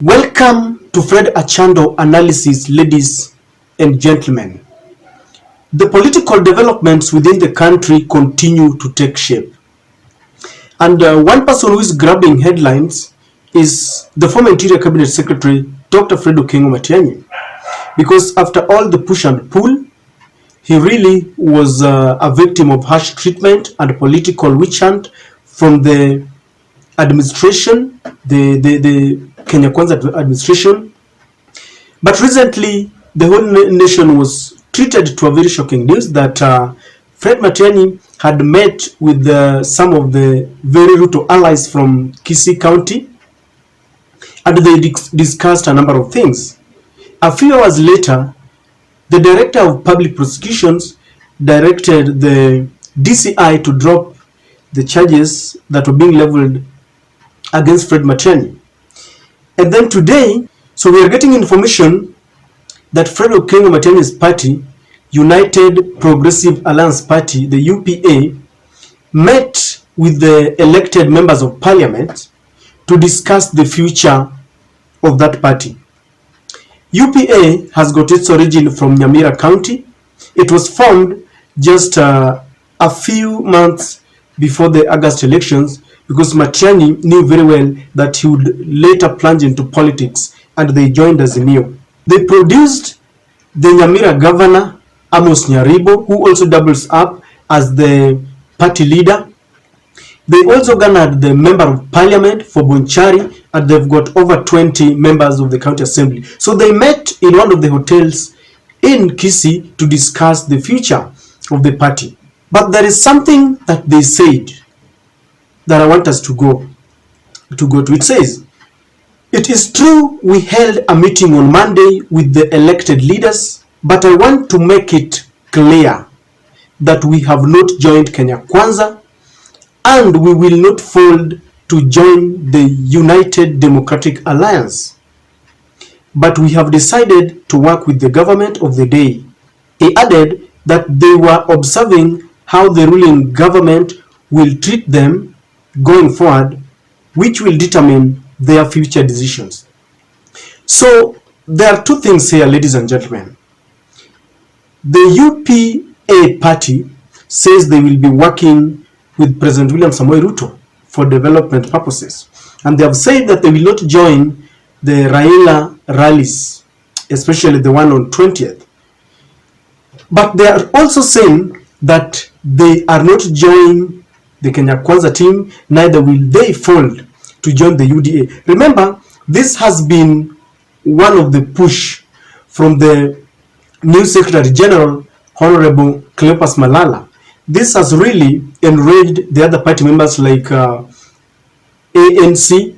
Welcome to Fred Achando Analysis, ladies and gentlemen. The political developments within the country continue to take shape. And one person who is grabbing headlines is the former Interior Cabinet Secretary, Dr. Ruto Includes Matiangi. Because after all the push and pull, he really was a victim of harsh treatment and political witch hunt from the administration, the Kenya Kwanza administration. But recently, the whole nation was treated to a very shocking news that Fred Matiangi had met with some of the very Ruto allies from Kisii County, and they discussed a number of things. A few hours later, the Director of Public Prosecutions directed the DCI to drop the charges that were being leveled against Fred Matiangi. And then today, so we are getting information that Fred Includes Matiangi's party, United Progressive Alliance Party, the UPA, met with the elected members of parliament to discuss the future of that party. UPA has got its origin from Nyamira County. It was formed just a few months before the August elections, because Matiangi knew very well that he would later plunge into politics, and they joined Azimio. They produced the Nyamira governor, Amos Nyaribo, who also doubles up as the party leader. They also garnered the member of parliament for Bonchari, and they've got over 20 members of the county assembly. So they met in one of the hotels in Kisii to discuss the future of the party. But there is something that they said that I want us to go to. It says, "It is true we held a meeting on Monday with the elected leaders, but I want to make it clear that we have not joined Kenya Kwanza, and we will not fold to join the United Democratic Alliance. But we have decided to work with the government of the day." He added that they were observing how the ruling government will treat them going forward, which will determine their future decisions. So there are two things here, ladies and gentlemen. The UPA party says they will be working with President William Samoei Ruto for development purposes, and they have said that they will not join the Raila rallies, especially the one on 20th. But they are also saying that they are not joining the Kenya Kwanza team, neither will they fold to join the UDA. Remember, this has been one of the push from the new Secretary General, Honorable Cleopas Malala. This has really enraged the other party members like ANC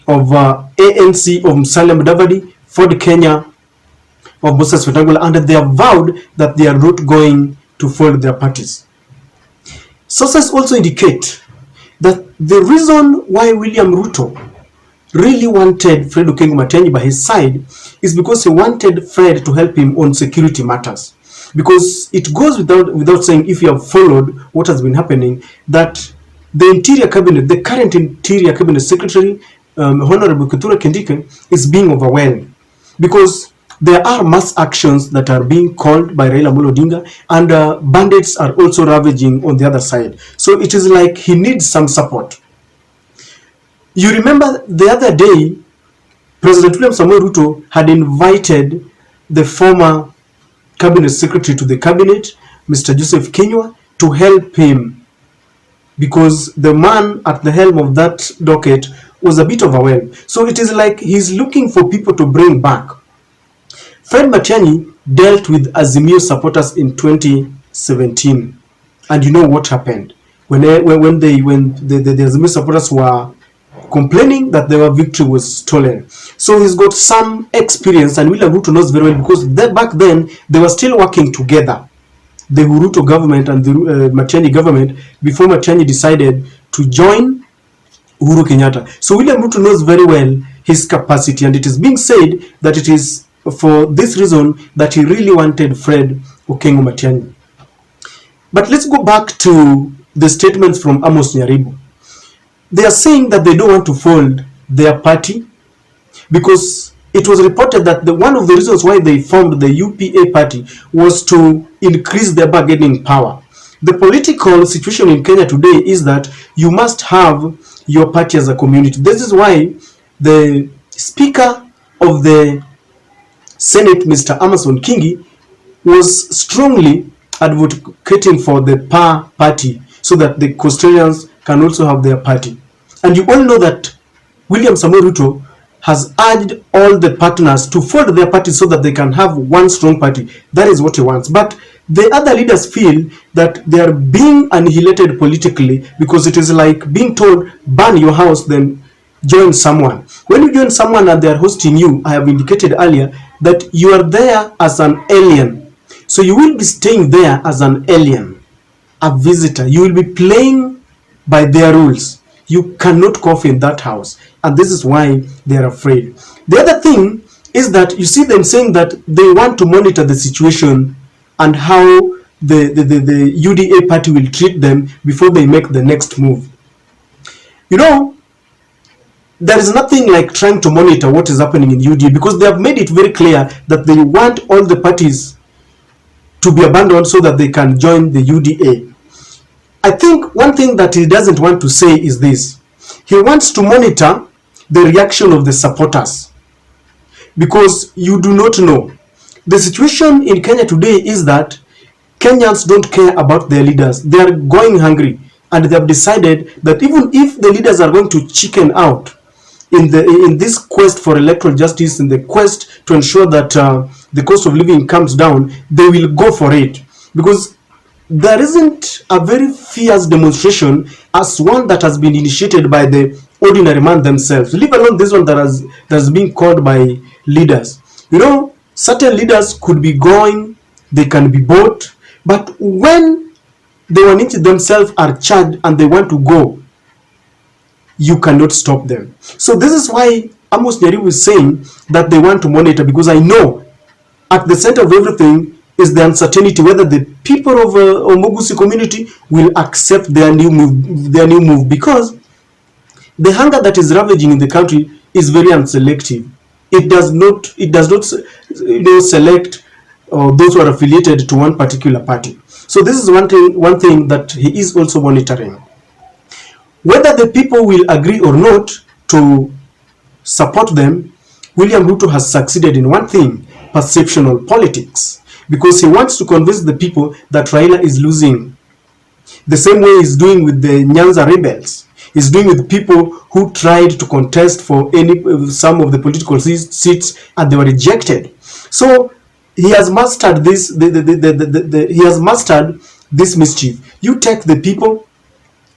of Musalia Mudavadi, Ford Kenya of Moses Wetangula, and they have vowed that they are not going to fold their parties. Sources also indicate that the reason why William Ruto really wanted Fred Includes Matiangi by his side is because he wanted Fred to help him on security matters. Because it goes without saying, if you have followed what has been happening, that the Interior Cabinet, the current Interior Cabinet Secretary, Honorable Kithure Kindiki, is being overwhelmed. Because there are mass actions that are being called by Raila Amolo Odinga, and bandits are also ravaging on the other side. So it is like he needs some support. You remember the other day, President William Samoei Ruto had invited the former Cabinet Secretary to the Cabinet, Mr. Joseph Kinyua, to help him, because the man at the helm of that docket was a bit overwhelmed. So it is like he's looking for people to bring back. Fred Matiangi dealt with Azimio supporters in 2017, and you know what happened when the Azimio supporters were complaining that their victory was stolen. So he's got some experience, and William Ruto knows very well, because back then they were still working together, the Ruto government and the Matiangi government, before Matiangi decided to join Uhuru Kenyatta. So William Ruto knows very well his capacity, and it is being said that it is for this reason that he really wanted Fred Includes Matiangi. But let's go back to the statements from Amos Nyaribo. They are saying that they don't want to fold their party, because it was reported that one of the reasons why they formed the UPA party was to increase their bargaining power. The political situation in Kenya today is that you must have your party as a community. This is why the Speaker of the Senate, Mr. Amason Kingi, was strongly advocating for the PA party so that the Coastalians can also have their party. And you all know that William Samoei Ruto has urged all the partners to fold their party so that they can have one strong party. That is what he wants. But the other leaders feel that they are being annihilated politically, because it is like being told, burn your house, then join someone. When you join someone and they are hosting you, I have indicated earlier that you are there as an alien. So you will be staying there as an alien, a visitor. You will be playing by their rules. You cannot cough in that house. And this is why they are afraid. The other thing is that you see them saying that they want to monitor the situation and how the UDA party will treat them before they make the next move. You know, there is nothing like trying to monitor what is happening in UDA, because they have made it very clear that they want all the parties to be abandoned so that they can join the UDA. I think one thing that he doesn't want to say is this. He wants to monitor the reaction of the supporters, because you do not know. The situation in Kenya today is that Kenyans don't care about their leaders. They are going hungry, and they have decided that even if the leaders are going to chicken out in this quest for electoral justice, in the quest to ensure that the cost of living comes down, they will go for it, because there isn't a very fierce demonstration as one that has been initiated by the ordinary man themselves, leave alone this one that has been called by leaders. You know, certain leaders could be going, they can be bought, but when the Wananchi themselves are charged and they want to go, you cannot stop them. So this is why Amos Nyaribu is saying that they want to monitor, because I know at the center of everything is the uncertainty whether the people of Omogusi community will accept their new move, because the hunger that is ravaging in the country is very unselective. It does not select those who are affiliated to one particular party. So this is one thing that he is also monitoring. Whether the people will agree or not to support them, William Ruto has succeeded in one thing: perceptional politics, because he wants to convince the people that Raila is losing, the same way he's doing with the Nyanza rebels. He's doing with people who tried to contest for some of the political seats and they were rejected. So he has mastered this. He has mastered this mischief. You take the people,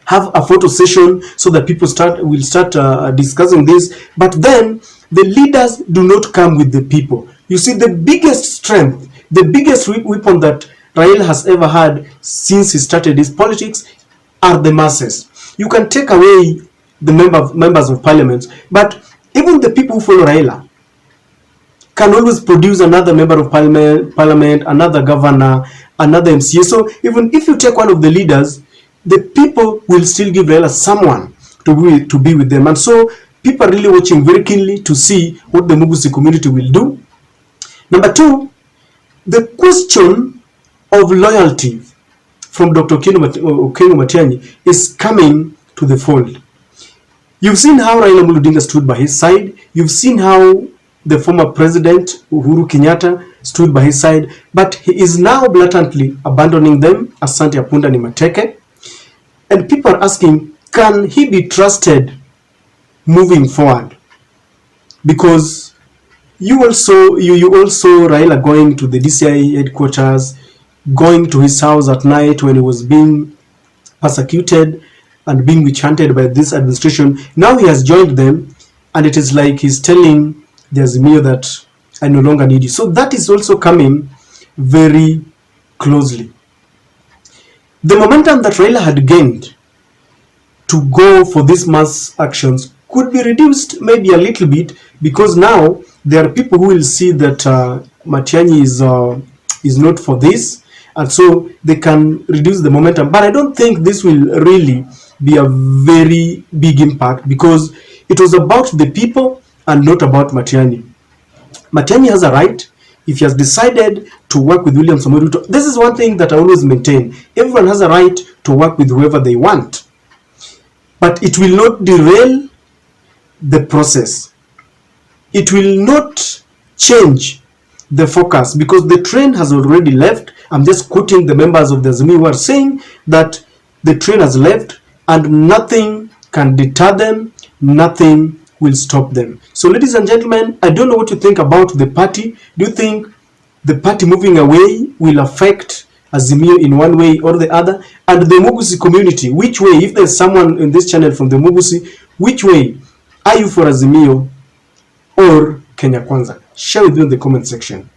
have a photo session so that people will start discussing this, but then the leaders do not come with the people. You see, the biggest strength, the biggest weapon that Raila has ever had since he started his politics are the masses. You can take away the members of parliament, but even the people who follow Raila can always produce another member of parliament, another governor, another MCA. So even if you take one of the leaders, the people will still give Raila someone to be with them. And so people are really watching very keenly to see what the Mugusi community will do. Number two, the question of loyalty from Dr. Okengo Matiangi is coming to the fold. You've seen how Raila Odinga stood by his side. You've seen how the former president Uhuru Kenyatta stood by his side, but he is now blatantly abandoning them. Asante Apunda ni Mateke. And people are asking, can he be trusted moving forward? Because you also Raila going to the DCI headquarters, going to his house at night when he was being persecuted and being witch-hunted by this administration. Now he has joined them, and it is like he's telling the Azimio that I no longer need you. So that is also coming very closely. The momentum that Raila had gained to go for these mass actions could be reduced maybe a little bit, because now there are people who will see that Matiangi is not for this, and so they can reduce the momentum. But I don't think this will really be a very big impact, because it was about the people, and not about Matiangi. Matiangi has a right. If he has decided to work with William Samoei Ruto, this is one thing that I always maintain. Everyone has a right to work with whoever they want. But it will not derail the process. It will not change the focus, because the train has already left. I'm just quoting the members of the Azimio who are saying that the train has left and nothing can deter them, nothing will stop them. So ladies and gentlemen, I don't know what you think about the party. Do you think the party moving away will affect Azimio in one way or the other? And the Mugusi community, which way, if there's someone in this channel from the Mugusi, which way are you for Azimio or Kenya Kwanza? Share with me in the comment section.